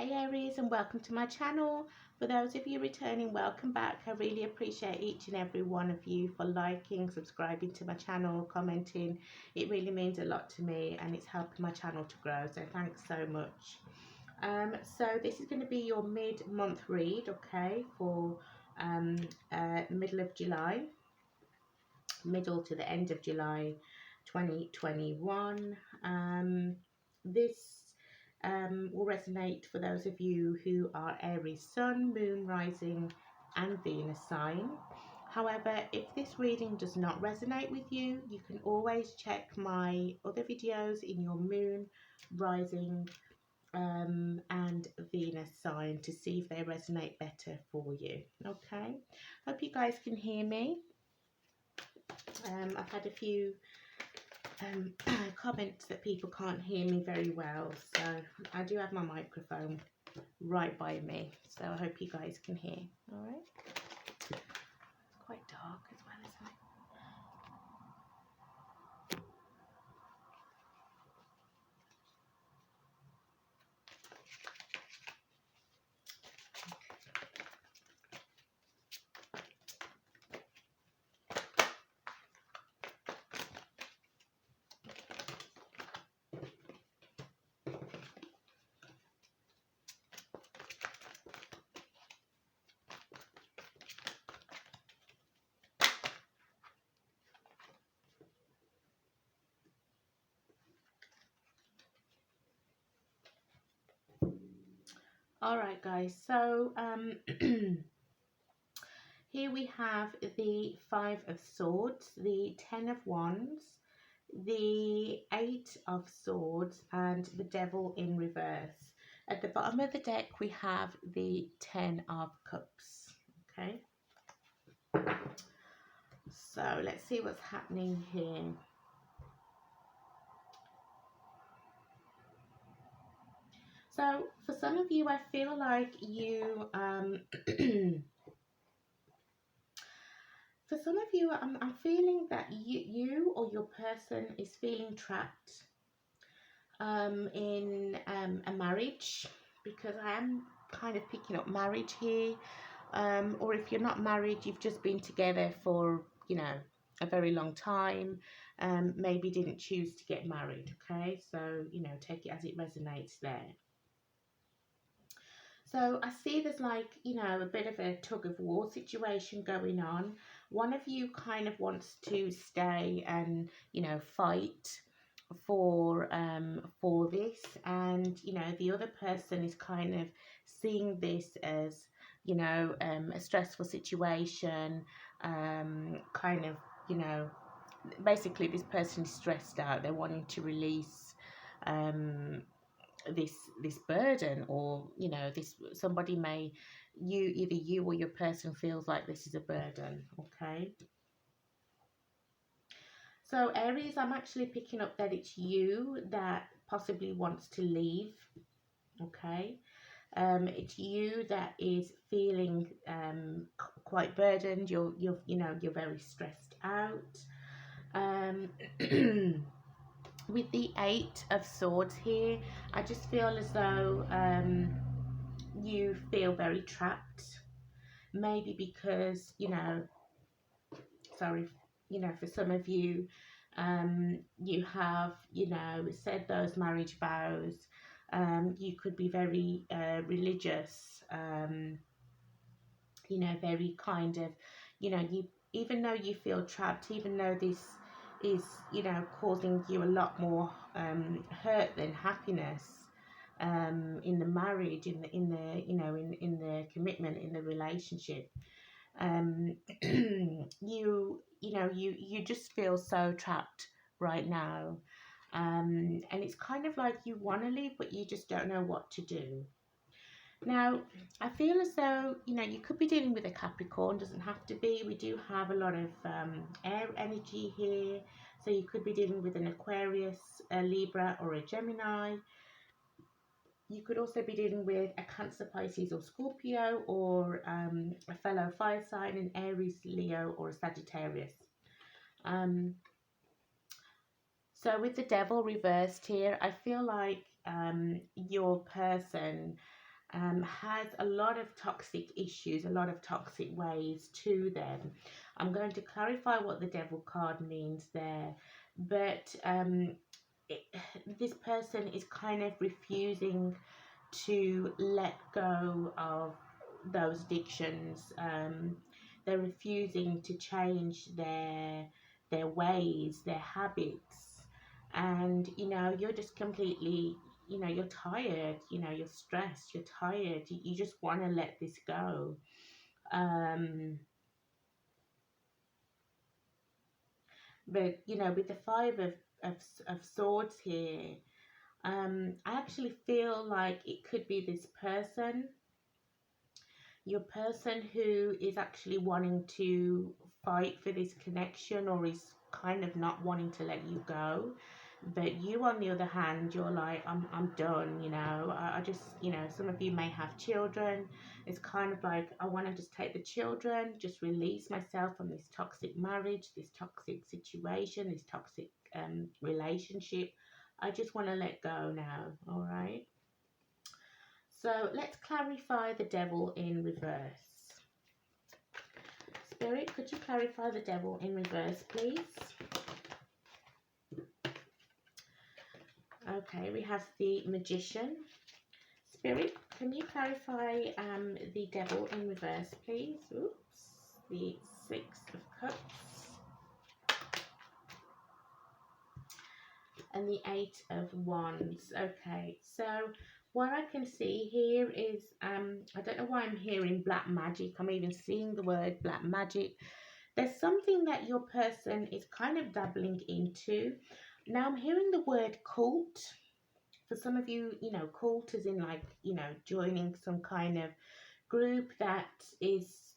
Hey Aries, and welcome to my channel. For those of you returning, welcome back. I really appreciate each and every one of you for liking, subscribing to my channel, commenting. It really means a lot to me and it's helping my channel to grow, so thanks so much. So this is going to be your mid-month read, okay, for middle of July, middle to the end of July 2021. This will resonate for those of you who are Aries Sun, Moon, Rising and Venus sign. However, if this reading does not resonate with you, you can always check my other videos in your Moon, Rising and Venus sign to see if they resonate better for you. Okay, hope you guys can hear me. I've had a few comments that people can't hear me very well, so I do have my microphone right by me, so I hope you guys can hear. All right, it's quite dark as well, isn't it? All right, guys, so here we have the Five of Swords, the Ten of Wands, the Eight of Swords and the Devil in reverse. At the bottom of the deck we have the Ten of Cups. Okay, so let's see what's happening here. So for some of you, I feel like you for some of you, I'm feeling that you or your person is feeling trapped in a marriage, because I am kind of picking up marriage here. Or if you're not married, you've just been together for, you know, a very long time, maybe didn't choose to get married. Okay, so, you know, take it as it resonates there. So I see there's like, you know, a bit of a tug of war situation going on. One of you kind of wants to stay and, you know, fight for this, and, you know, the other person is kind of seeing this as, you know, a stressful situation, kind of, you know, basically this person is stressed out. They're wanting to release this burden, or, you know, this somebody may, either you or your person feels like this is a burden. Okay, so Aries, I'm actually picking up that it's you that possibly wants to leave. Okay, it's you that is feeling quite burdened. You're you know, you're very stressed out. With the Eight of Swords here, I just feel as though you feel very trapped, maybe because, you know, sorry, you know, for some of you, you have, you know, said those marriage vows. You could be very religious, you know, very kind of, you know, you, even though you feel trapped, even though this is, you know, causing you a lot more hurt than happiness, in the marriage, in the you know, in the commitment, in the relationship, you know, you just feel so trapped right now, and it's kind of like you want to leave but you just don't know what to do. Now, I feel as though, you know, you could be dealing with a Capricorn, doesn't have to be. We do have a lot of air energy here. So you could be dealing with an Aquarius, a Libra or a Gemini. You could also be dealing with a Cancer, Pisces or Scorpio, or a fellow fire sign, an Aries, Leo or a Sagittarius. So with the Devil reversed here, I feel like your person has a lot of toxic issues, a lot of toxic ways to them. I'm going to clarify what the Devil card means there, but it, this person is kind of refusing to let go of those addictions. They're refusing to change their ways, their habits, and you're just completely, you're tired, you're stressed, you're tired, you just want to let this go. But with the five of swords here, I actually feel like it could be this person, your person who is actually wanting to fight for this connection, or is kind of not wanting to let you go. But you, on the other hand, you're like, I'm done, I just, some of you may have children. It's kind of like, I want to just take the children, just release myself from this toxic marriage, this toxic situation, this toxic relationship. I just want to let go now. All right. So let's clarify the Devil in reverse. Spirit, could you clarify the Devil in reverse, please? Okay, we have the Magician. Spirit, can you clarify the Devil in reverse, please? Oops, the Six of Cups. And the Eight of Wands. Okay, so what I can see here is, I don't know why I'm hearing black magic. I'm even seeing the word black magic. There's something that your person is kind of dabbling into. Now I'm hearing the word cult. For some of you, cult is in like, joining some kind of group that is,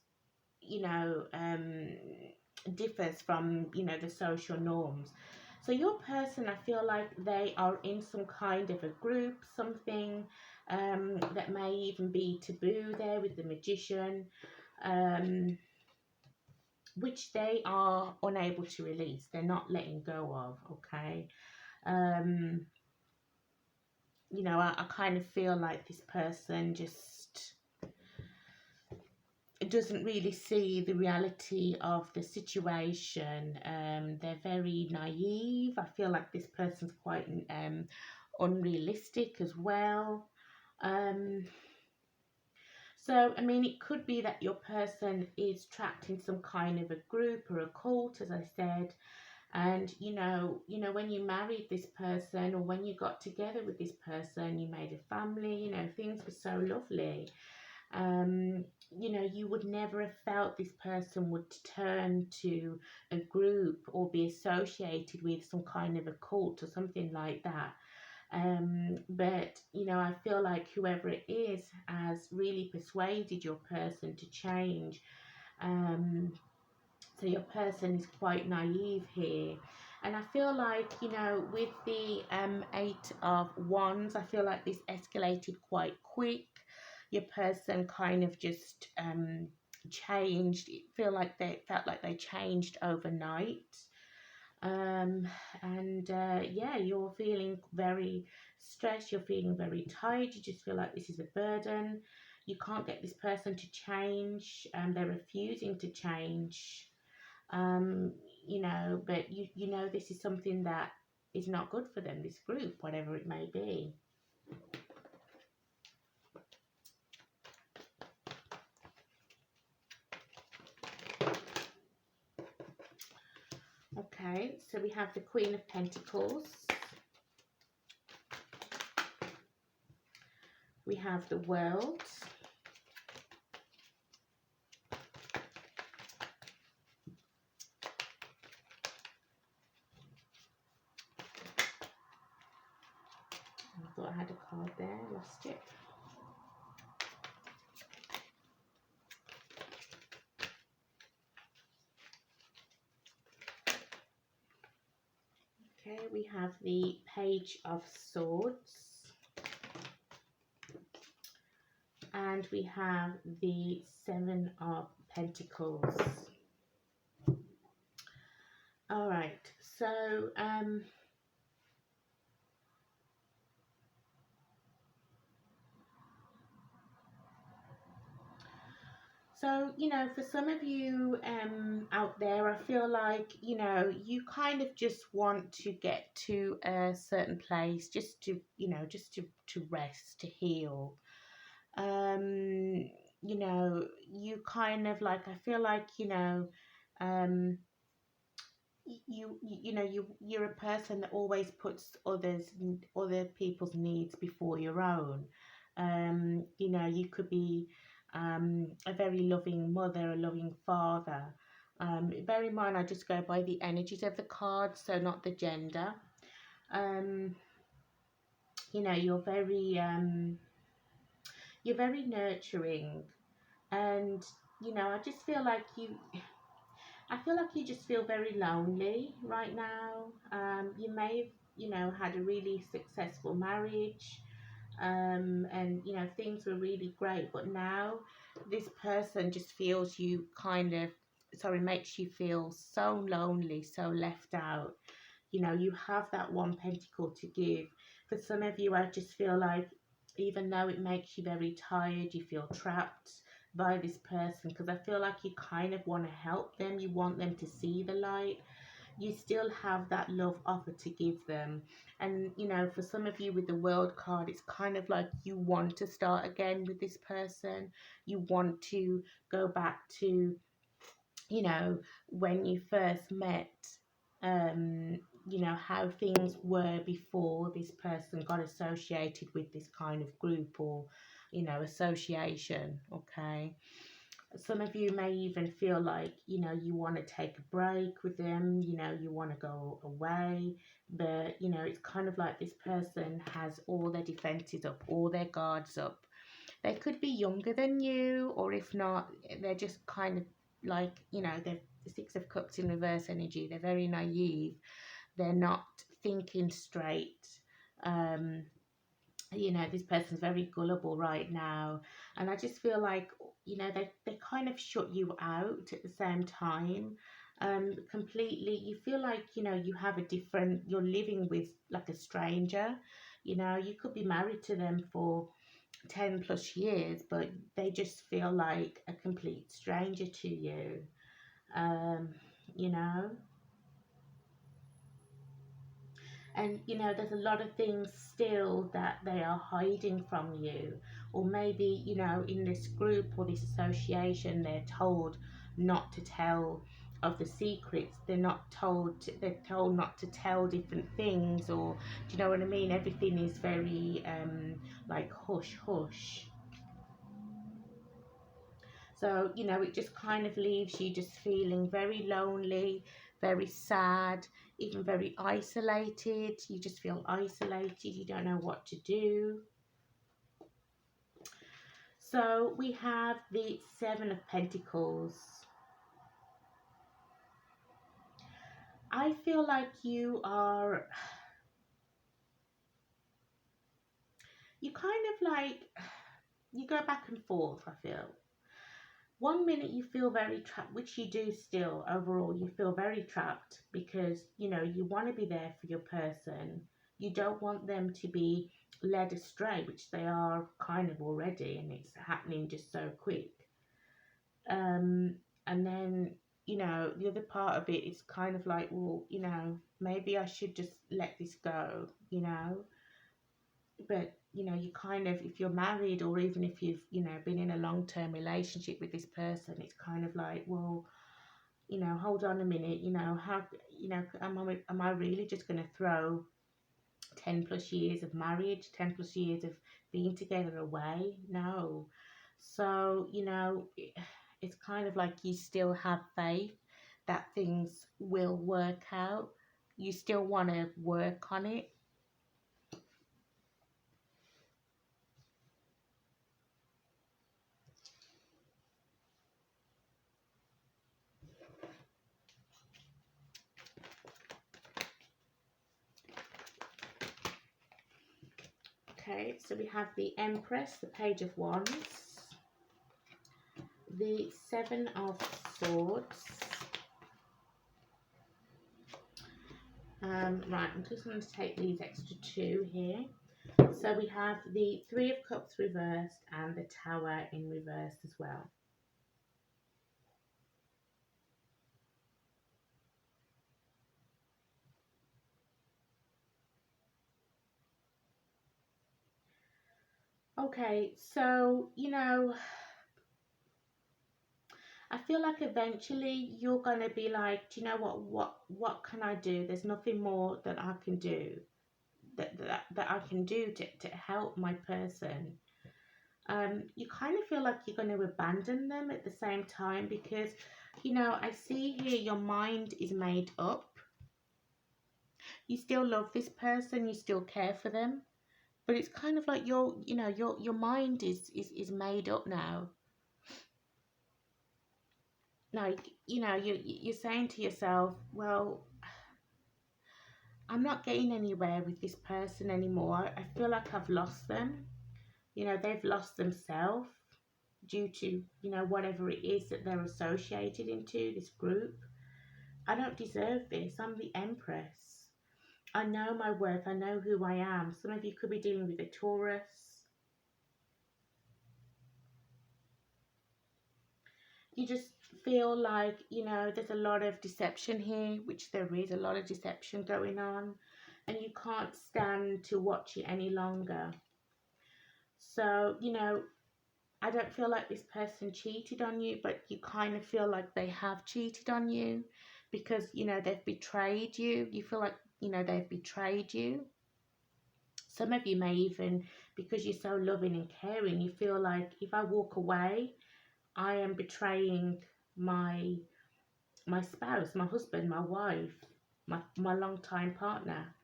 differs from, the social norms. So your person, I feel like they are in some kind of a group, something that may even be taboo there with the Magician, which they are unable to release. They're not letting go of, okay? I kind of feel like this person just doesn't really see the reality of the situation. They're very naive. I feel like this person's quite unrealistic as well. So, I mean, it could be that your person is trapped in some kind of a group or a cult, as I said. And, when you married this person, or when you got together with this person, you made a family, things were so lovely. You would never have felt this person would turn to a group or be associated with some kind of a cult or something like that. But I feel like whoever it is has really persuaded your person to change. So your person is quite naive here. And I feel like, with the Eight of Wands, I feel like this escalated quite quick. Your person kind of just changed. It felt like they changed overnight. Yeah, you're feeling very stressed. You're feeling very tired. You just feel like this is a burden. You can't get this person to change. They're refusing to change. But this is something that is not good for them, this group, whatever it may be. Okay, so we have the Queen of Pentacles. We have the World. I thought I had a card there, lost it. Okay, we have the Page of Swords. And we have the Seven of Pentacles. All right, so So, for some of you out there, I feel like, you kind of just want to get to a certain place just to, to rest, to heal. Um, you kind of like, I feel like, um, you're a person that always puts other people's needs before your own. You could be a very loving mother, a loving father. Bear in mind, I just go by the energies of the cards, so not the gender. um you're very nurturing, and I just feel like you just feel very lonely right now. You may have, had a really successful marriage, and things were really great, but now this person just feels you kind of, sorry, makes you feel so lonely, so left out. You have that one pentacle to give. For some of you, I just feel like even though it makes you very tired, you feel trapped by this person, because I feel like you kind of want to help them, you want them to see the light, you still have that love offer to give them. And for some of you with the World card, it's kind of like you want to start again with this person. You want to go back to when you first met, how things were before this person got associated with this kind of group or association. Okay, some of you may even feel like you want to take a break with them, you want to go away, but it's kind of like this person has all their defenses up, all their guards up. They could be younger than you, or if not, they're just kind of like, they're the Six of Cups in reverse energy. They're very naive, they're not thinking straight. um this person's very gullible right now, and I just feel like they kind of shut you out at the same time. Completely, you feel like you have a different, you're living with like a stranger. You could be married to them for 10 plus years, but they just feel like a complete stranger to you. um you know and there's a lot of things still that they are hiding from you, or maybe in this group or this association they're told not to tell of the secrets. They're told not to tell different things, or do you know what I mean? Everything is very like hush hush. So, it just kind of leaves you just feeling very lonely, very sad, even very isolated. You just feel isolated, you don't know what to do. So we have the Seven of Pentacles. I feel like you kind of like, you go back and forth, I feel. One minute you feel very trapped, which you do still. Overall, you feel very trapped because you want to be there for your person. You don't want them to be led astray, which they are kind of already, and it's happening just so quick. And then the other part of it is kind of like, well, maybe I should just let this go. But you kind of, if you're married, or even if you've been in a long-term relationship with this person, it's kind of like, well, hold on a minute, how, am I really just going to throw 10 plus years of marriage, 10 plus years of being together away? No. So it's kind of like you still have faith that things will work out. You still want to work on it. Okay, so we have the Empress, the Page of Wands, the Seven of Swords. Right, I'm just going to take these extra two here. So we have the Three of Cups reversed and the Tower in reverse as well. Okay, so, I feel like eventually you're gonna be like, do you know what can I do? There's nothing more that I can do, that I can do to help my person. You kind of feel like you're going to abandon them at the same time, because, I see here your mind is made up. You still love this person, you still care for them, but it's kind of like your mind is made up now. Like, you're saying to yourself, well, I'm not getting anywhere with this person anymore. I feel like I've lost them. They've lost themselves due to, whatever it is that they're associated into, this group. I don't deserve this. I'm the Empress. I know my worth. I know who I am. Some of you could be dealing with a Taurus. You just feel like, there's a lot of deception here, which there is a lot of deception going on, and you can't stand to watch it any longer. So, I don't feel like this person cheated on you, but you kind of feel like they have cheated on you, because, they've betrayed you. You feel like, they've betrayed you. Some of you may even, because you're so loving and caring, you feel like, if I walk away, I am betraying my spouse, my husband, my wife, my long-time partner.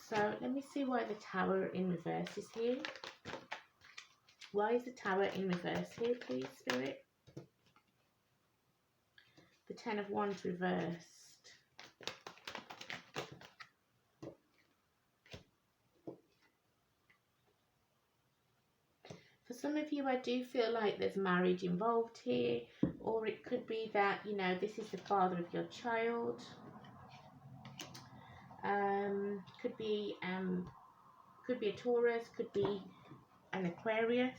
So let me see why the Tower in reverse is here. Why is the Tower in reverse here, please, Spirit? The Ten of Wands reversed. For some of you, I do feel like there's marriage involved here, or it could be that, this is the father of your child. Could be a Taurus, could be an Aquarius.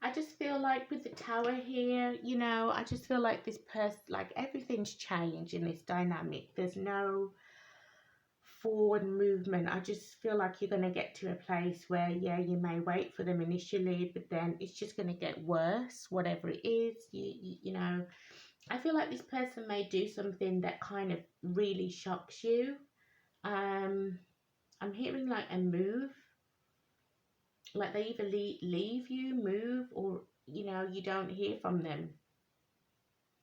I just feel like with the Tower here, I just feel like this person, like everything's changed in this dynamic. There's no forward movement. I just feel like you're going to get to a place where, yeah, you may wait for them initially, but then it's just going to get worse, whatever it is. I feel like this person may do something that kind of really shocks you. I'm hearing like a move. Like they either leave you, move, or, you don't hear from them.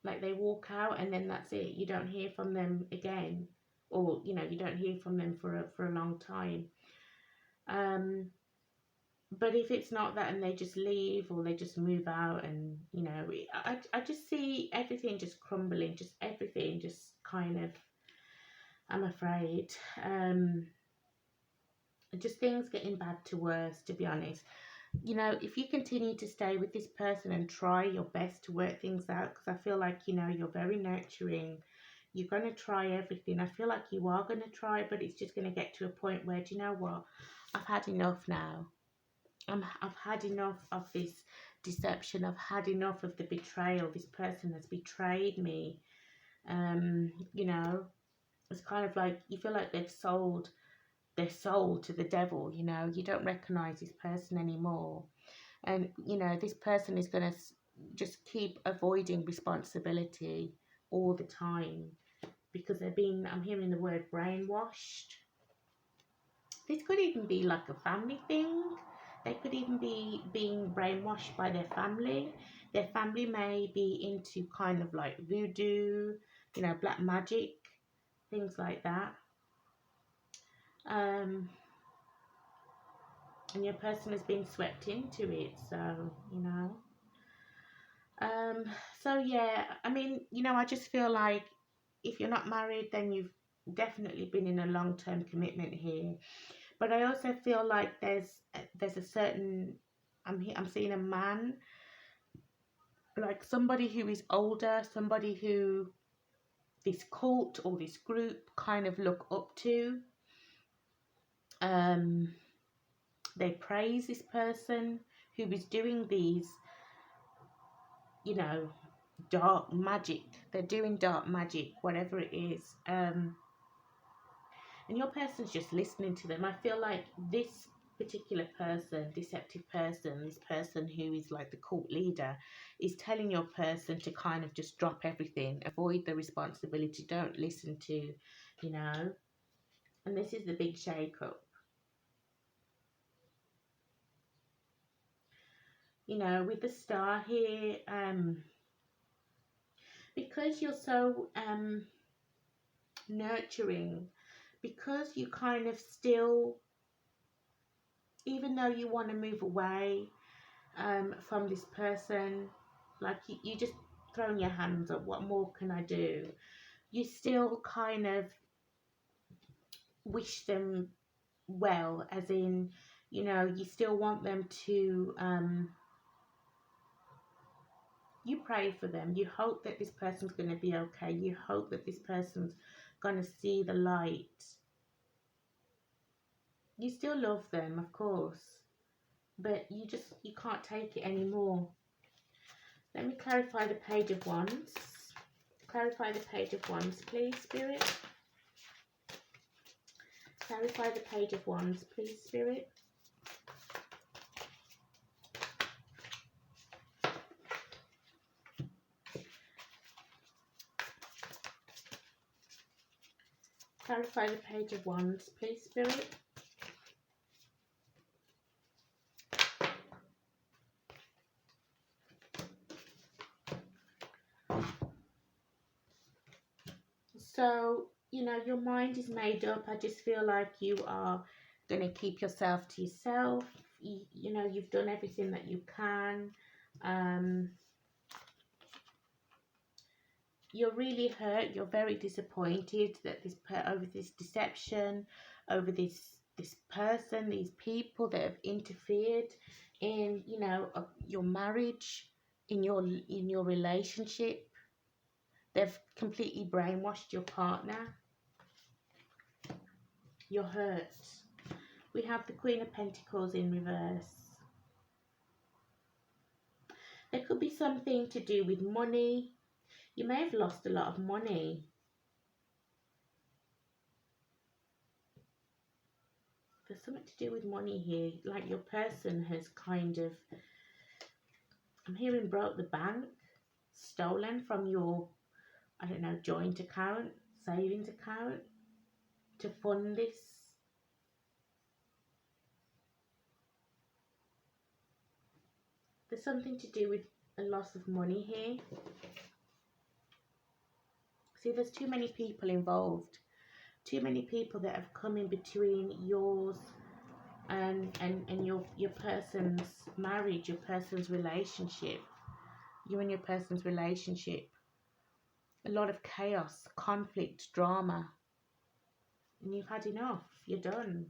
Like they walk out and then that's it. You don't hear from them again. Or, you don't hear from them for a long time. But if it's not that and they just leave or they just move out and, I just see everything just crumbling. Just everything just kind of, I'm afraid. Just things getting bad to worse, to be honest. If you continue to stay with this person and try your best to work things out, because I feel like, you're very nurturing, you're going to try everything. I feel like you are going to try, but it's just going to get to a point where, do you know what? I've had enough now. I've had enough of this deception. I've had enough of the betrayal. This person has betrayed me. It's kind of like you feel like they've sold their soul to the devil. You don't recognize this person anymore, and this person is going to just keep avoiding responsibility all the time, because I'm hearing the word brainwashed. This could even be like a family thing. They could even be being brainwashed by their family. Their family may be into kind of like voodoo, black magic, things like that. And your person has been swept into it, so so yeah, I mean, I just feel like if you're not married, then you've definitely been in a long-term commitment here. But I also feel like there's a certain, I'm seeing a man, like somebody who is older, somebody who this cult or this group kind of look up to. They praise this person who is doing these, you know, dark magic. They're doing dark magic, whatever it is. And your person's just listening to them. I feel like this particular person, deceptive person, this person who is like the cult leader, is telling your person to kind of just drop everything, avoid the responsibility, don't listen to, you know. And this is the big shake-up. You know, with the star here, because you're so nurturing, because you kind of still, even though you want to move away from this person, like you just throwing your hands up, what more can I do? You still kind of wish them well, as in, you know, you still want them to, you pray for them, you hope that this person's going to be okay, you hope that this person's going to see the light. You still love them, of course, but you can't take it anymore. Let me clarify the Page of Wands. Clarify the Page of Wands, please, Spirit. Clarify the Page of Wands, please, Spirit. Clarify the Page of Wands, please, Spirit. So, you know, your mind is made up. I just feel like you are going to keep yourself to yourself. You know, you've done everything that you can. You're really hurt. You're very disappointed that over this deception, over this person, these people that have interfered in, you know, your marriage, in your relationship. They've completely brainwashed your partner. You're hurt. We have the Queen of Pentacles in reverse. There could be something to do with money. You may have lost a lot of money. There's something to do with money here. Like your person has kind of, I'm hearing, broke the bank, stolen from your, I don't know, joint account, savings account to fund this. There's something to do with a loss of money here. See, there's too many people involved. Too many people that have come in between yours and your person's marriage, your person's relationship. You and your person's relationship. A lot of chaos, conflict, drama. And you've had enough. You're done.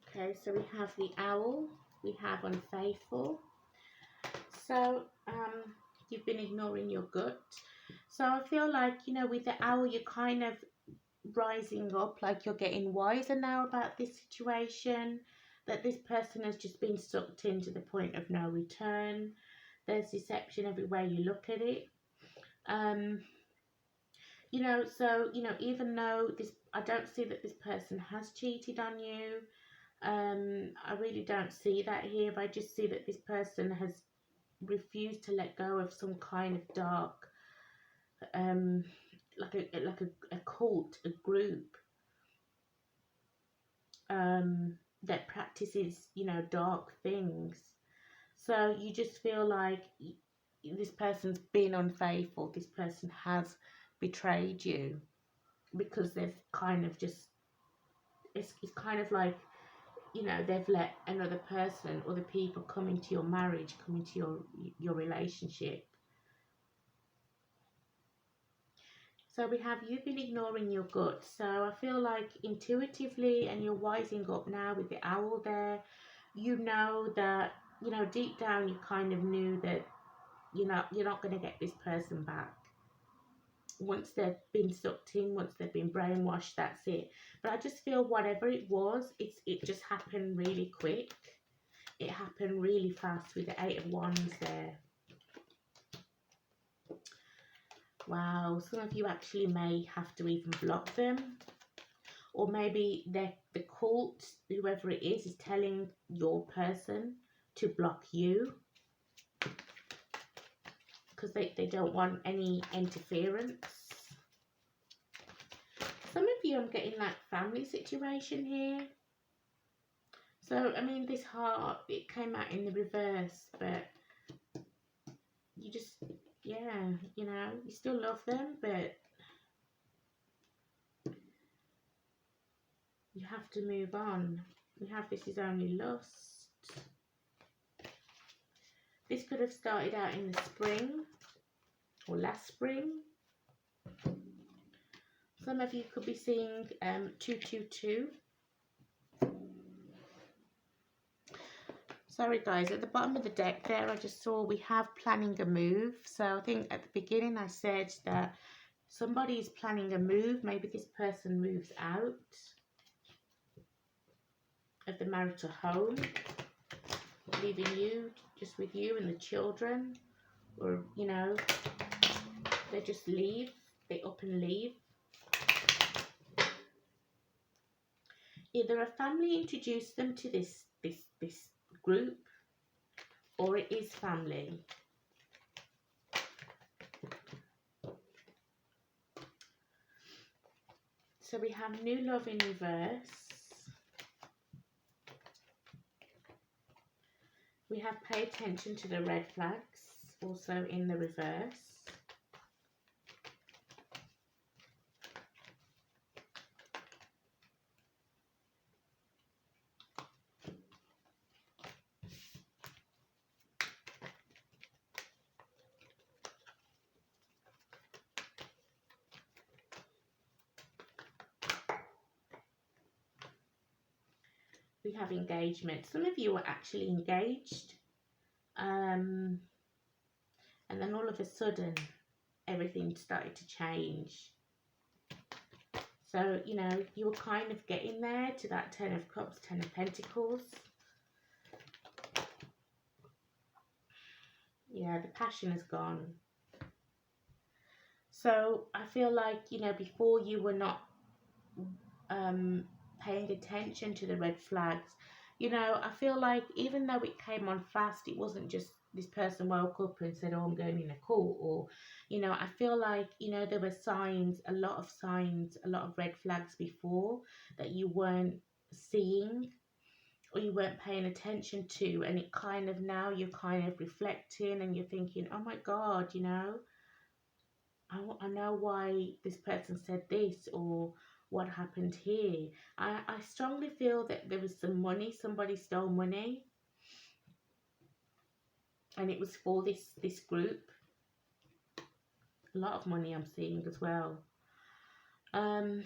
Okay, so we have the Owl, we have Unfaithful. So, you've been ignoring your gut. So I feel like, you know, with the Owl, you're kind of rising up, like you're getting wiser now about this situation, that this person has just been sucked into the point of no return. There's deception everywhere you look at it. You know, so, you know, even though I don't see that this person has cheated on you. I really don't see that here, but I just see that this person has refused to let go of some kind of dark, like a cult, a group, that practices, you know, dark things. So you just feel like this person's been unfaithful. This person has betrayed you because they've kind of just, it's kind of like, you know, they've let another person, other people come into your marriage, come into your relationship. So we have you've been ignoring your gut. So I feel like intuitively, and you're wising up now with the owl there, you know that, you know, deep down you kind of knew that, you know, you're not going to get this person back. Once they've been sucked in, once they've been brainwashed, that's it. But I just feel whatever it was, it just happened really quick. It happened really fast with the Eight of Wands there. Wow, some of you actually may have to even block them. Or maybe the cult, whoever it is telling your person to block you. Because they don't want any interference. Some of you, I'm getting like family situation here. So, I mean, this heart, it came out in the reverse, but you just, yeah, you know, you still love them, but you have to move on. We have this is only lust. This could have started out in the spring or last spring. Some of you could be seeing 222. Sorry guys, at the bottom of the deck there I just saw we have planning a move. So I think at the beginning I said that somebody is planning a move. Maybe this person moves out of the marital home, leaving you just with you and the children, or you know, they just leave, they up and leave. Either a family introduced them to this group, or it is family. So we have new love in reverse. We have pay attention to the red flags, also in the reverse. We have engagement. Some of you are actually engaged. And then all of a sudden, everything started to change. So, you know, you were kind of getting there to that Ten of Cups, Ten of Pentacles. Yeah, the passion is gone. So, I feel like, you know, before you were not paying attention to the red flags. You know, I feel like even though it came on fast, it wasn't just this person woke up and said, oh, I'm going in a cult, or, you know, I feel like, you know, there were signs, a lot of red flags before that you weren't seeing or you weren't paying attention to, and it kind of now you're kind of reflecting and you're thinking, oh my God, you know, I know why this person said this, or what happened here. I strongly feel that there was some money, somebody stole money, and it was for this group. A lot of money I'm seeing as well. I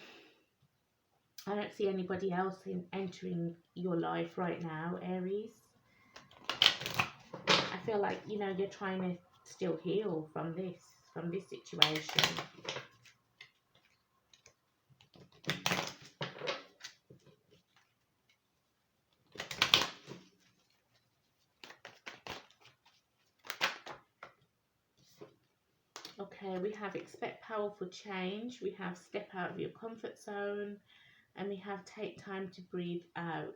don't see anybody else entering your life right now, Aries. I feel like, you know, you're trying to still heal from this situation. Okay, we have expect powerful change, we have step out of your comfort zone, and we have take time to breathe out.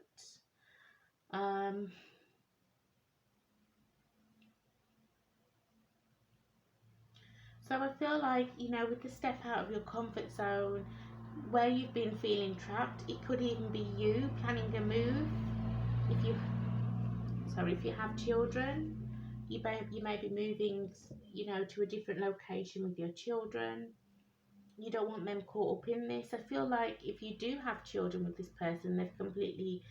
So I feel like, you know, with the step out of your comfort zone, where you've been feeling trapped, it could even be you planning a move. If you have children, you may be moving, you know, to a different location with your children. You don't want them caught up in this. I feel like if you do have children with this person, they've completely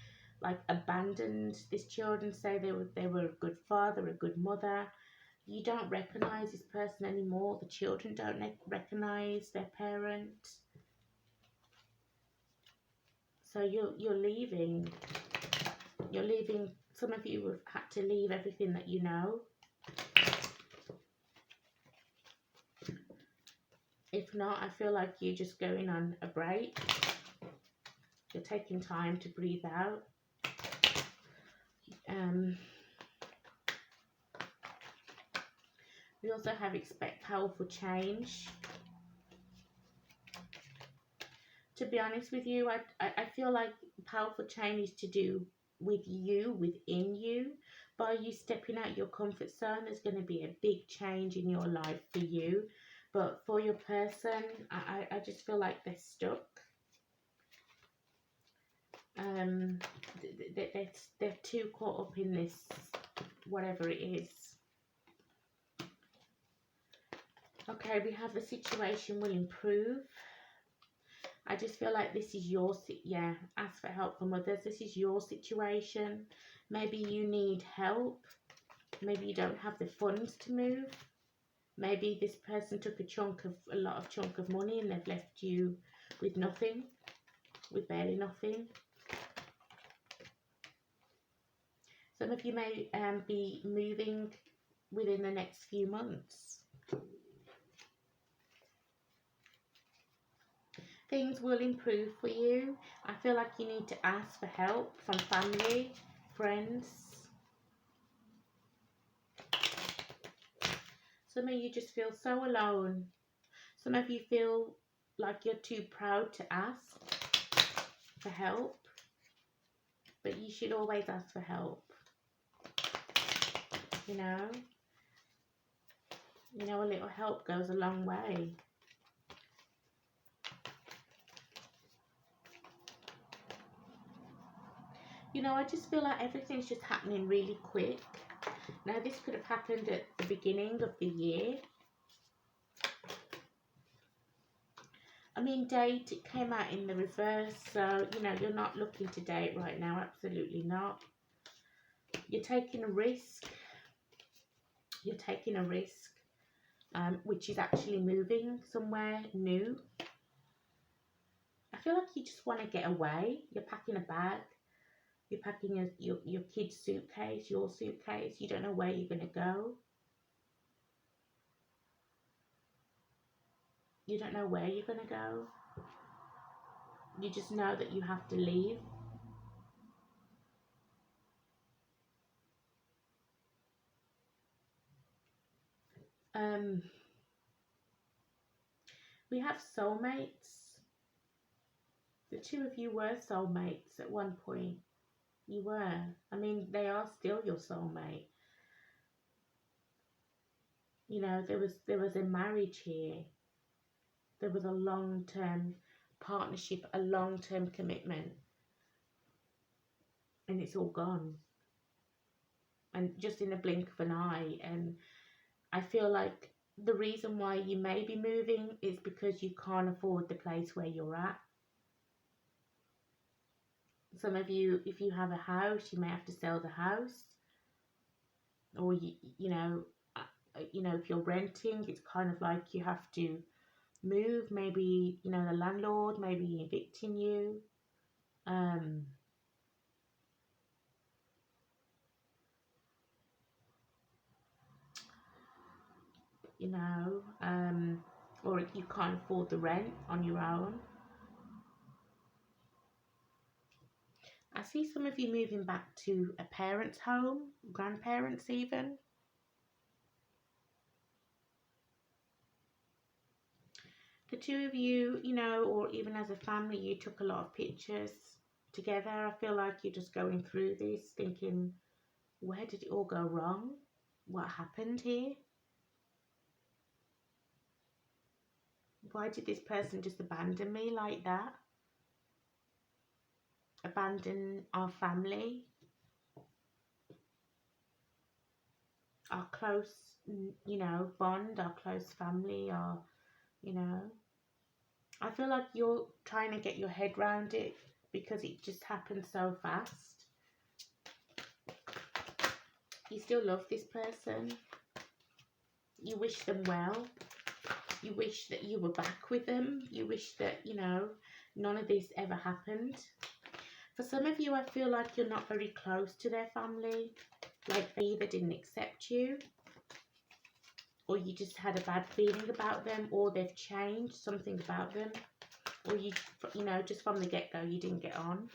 like abandoned this children. Say they were a good father, a good mother, you don't recognize this person anymore. The children don't recognize their parent. So you're leaving. You're leaving. Some of you have had to leave everything that you know. If not, I feel like you're just going on a break. You're taking time to breathe out. We also have expect powerful change. To be honest with you, I feel like powerful change is to do with you, within you. By you stepping out your comfort zone, there's going to be a big change in your life for you. But for your person, I just feel like they're stuck. They're too caught up in this, whatever it is. Okay, we have the situation will improve. I just feel like this is your, ask for help from others. This is your situation. Maybe you need help. Maybe you don't have the funds to move. Maybe this person took a lot of chunk of money and they've left you with nothing, with barely nothing. Some of you may be moving within the next few months. Things will improve for you. I feel like you need to ask for help from family, friends. Some of you just feel so alone. Some of you feel like you're too proud to ask for help. But you should always ask for help. You know, a little help goes a long way. You know, I just feel like everything's just happening really quick. Now, this could have happened at the beginning of the year. I mean, date, it came out in the reverse. So, you know, you're not looking to date right now. Absolutely not. You're taking a risk. You're taking a risk, which is actually moving somewhere new. I feel like you just want to get away. You're packing a bag. You're packing your kid's suitcase, your suitcase. You don't know where you're going to go. You don't know where you're going to go. You just know that you have to leave. We have soulmates. The two of you were soulmates at one point. You were. I mean, they are still your soulmate. You know, there was a marriage here. There was a long-term partnership, a long-term commitment. And it's all gone. And just in a blink of an eye. And I feel like the reason why you may be moving is because you can't afford the place where you're at. Some of you, if you have a house, you may have to sell the house. Or, you know, if you're renting, it's kind of like you have to move. Maybe, you know, the landlord may be evicting you. You know, or if you can't afford the rent on your own. I see some of you moving back to a parent's home, grandparents even. The two of you, you know, or even as a family, you took a lot of pictures together. I feel like you're just going through this thinking, where did it all go wrong? What happened here? Why did this person just abandon me like that? Abandon our family? Our close, you know, bond, our close family, our, you know. I feel like you're trying to get your head around it because it just happened so fast. You still love this person. You wish them well. You wish that you were back with them. You wish that, you know, none of this ever happened. For some of you, I feel like you're not very close to their family. Like they either didn't accept you, or you just had a bad feeling about them, or they've changed something about them, or you know, just from the get-go, you didn't get on.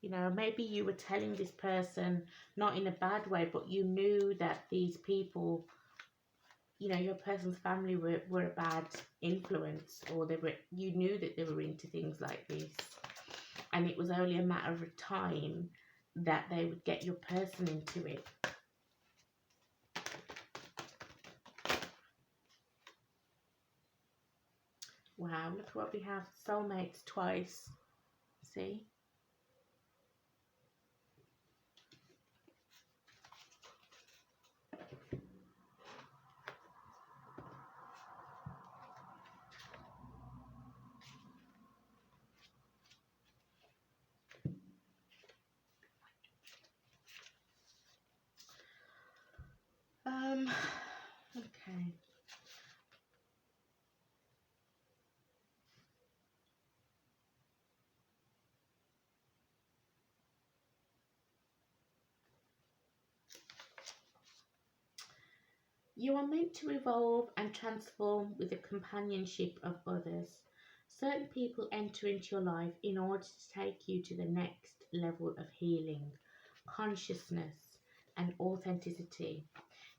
You know, maybe you were telling this person, not in a bad way, but you knew that these people, you know, your person's family were a bad influence, or you knew that they were into things like this. And it was only a matter of time that they would get your person into it. Wow, look what we have. Soulmates twice. See? Okay. You are meant to evolve and transform with the companionship of others. Certain people enter into your life in order to take you to the next level of healing, consciousness, and authenticity.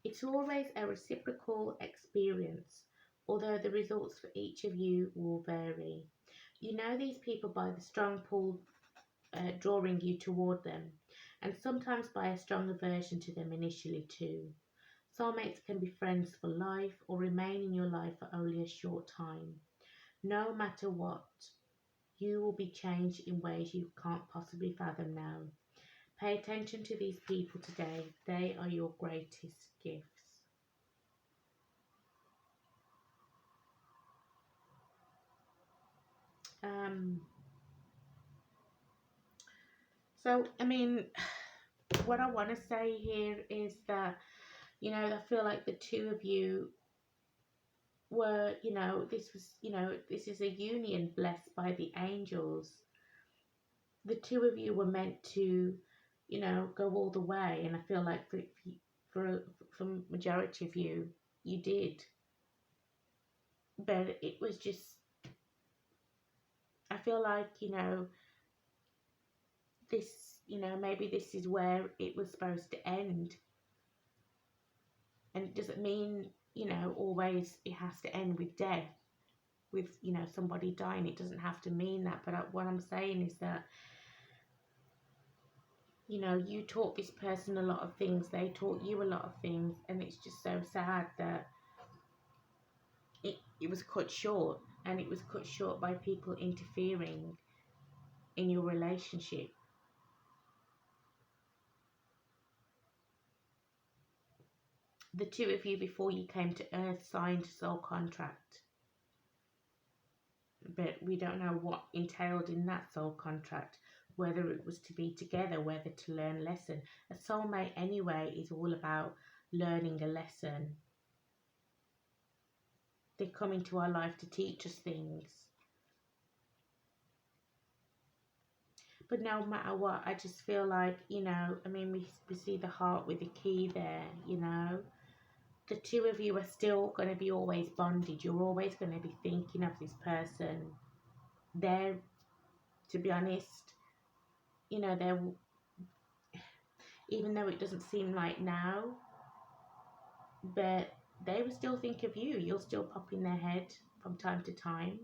It's always a reciprocal experience, although the results for each of you will vary. You know these people by the strong pull drawing you toward them, and sometimes by a strong aversion to them initially too. Soulmates can be friends for life or remain in your life for only a short time. No matter what, you will be changed in ways you can't possibly fathom now. Pay attention to these people today. They are your greatest gifts. So, I mean, what I want to say here is that, you know, I feel like the two of you were, you know, this was, you know, this is a union blessed by the angels. The two of you were meant to, you know, go all the way, and I feel like for majority of you, you did. But it was just, I feel like, you know, this, you know, maybe this is where it was supposed to end. And it doesn't mean, you know, always it has to end with death, with, you know, somebody dying. It doesn't have to mean that. But what I'm saying is that, you know, you taught this person a lot of things, they taught you a lot of things, and it's just so sad that it was cut short, and it was cut short by people interfering in your relationship. The two of you, before you came to Earth, signed a soul contract, but we don't know what entailed in that soul contract, whether it was to be together, whether to learn a lesson. A soulmate anyway is all about learning a lesson. They come into our life to teach us things. But no matter what, I just feel like, you know, I mean, we see the heart with the key there, you know. The two of you are still going to be always bonded. You're always going to be thinking of this person. They're, to be honest, you know, they're, even though it doesn't seem like now, but they will still think of you. You'll still pop in their head from time to time.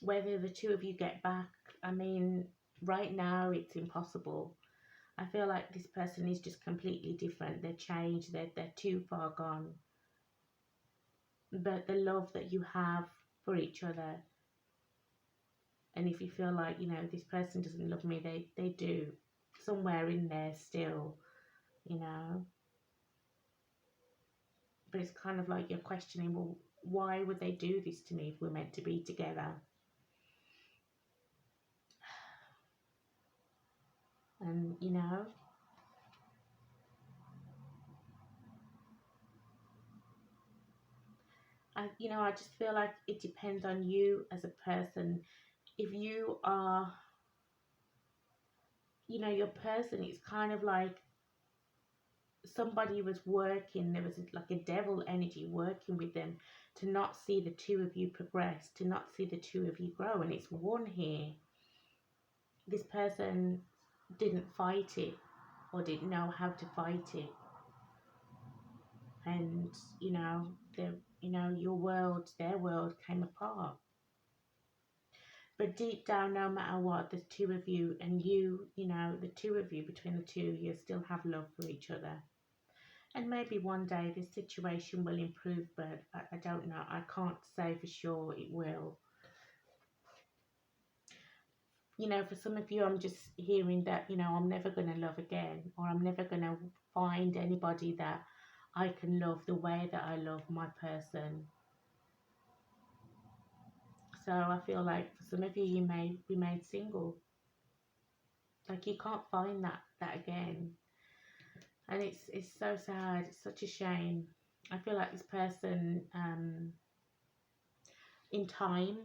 Whether the two of you get back, I mean, right now it's impossible. I feel like this person is just completely different. They're changed. They're too far gone. But the love that you have for each other, and if you feel like, you know, this person doesn't love me, they do. Somewhere in there still, you know. But it's kind of like you're questioning, well, why would they do this to me if we're meant to be together? And, you know, you know, I just feel like it depends on you as a person. If you are, you know, your person, it's kind of like somebody was working, there was like a devil energy working with them to not see the two of you progress, to not see the two of you grow. And it's one here. This person didn't fight it or didn't know how to fight it. And, you know, your world, their world came apart. But deep down, no matter what, the two of you and you know, the two of you, between the two of you, still have love for each other. And maybe one day this situation will improve, but I don't know. I can't say for sure it will. You know, for some of you, I'm just hearing that, you know, I'm never going to love again, or I'm never going to find anybody that I can love the way that I love my person. So I feel like for some of you, you may be made single. Like you can't find that again. And it's so sad. It's such a shame. I feel like this person, in time,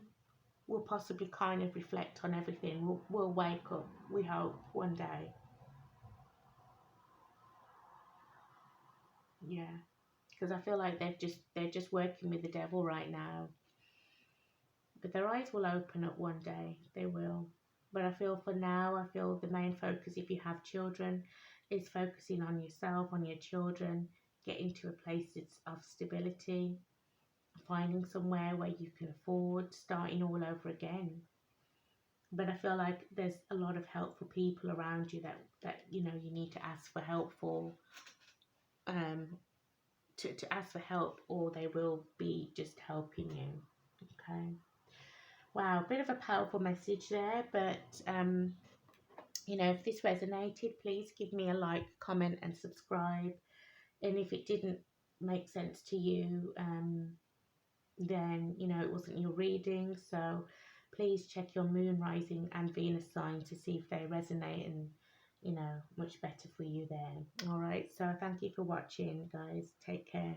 will possibly kind of reflect on everything. We'll wake up, we hope, one day. Yeah, because I feel like they're just working with the devil right now. But their eyes will open up one day. They will. But I feel for now, I feel the main focus, if you have children, is focusing on yourself, on your children, getting to a place of stability, finding somewhere where you can afford, starting all over again. But I feel like there's a lot of helpful people around you that you know you need to ask for help for, to ask for help, or they will be just helping you. Okay. Wow, a bit of a powerful message there, but you know, if this resonated, please give me a like, comment, and subscribe. And if it didn't make sense to you, then you know it wasn't your reading. So please check your moon, rising, and Venus sign to see if they resonate, and you know, much better for you there. All right. So thank you for watching, guys. Take care.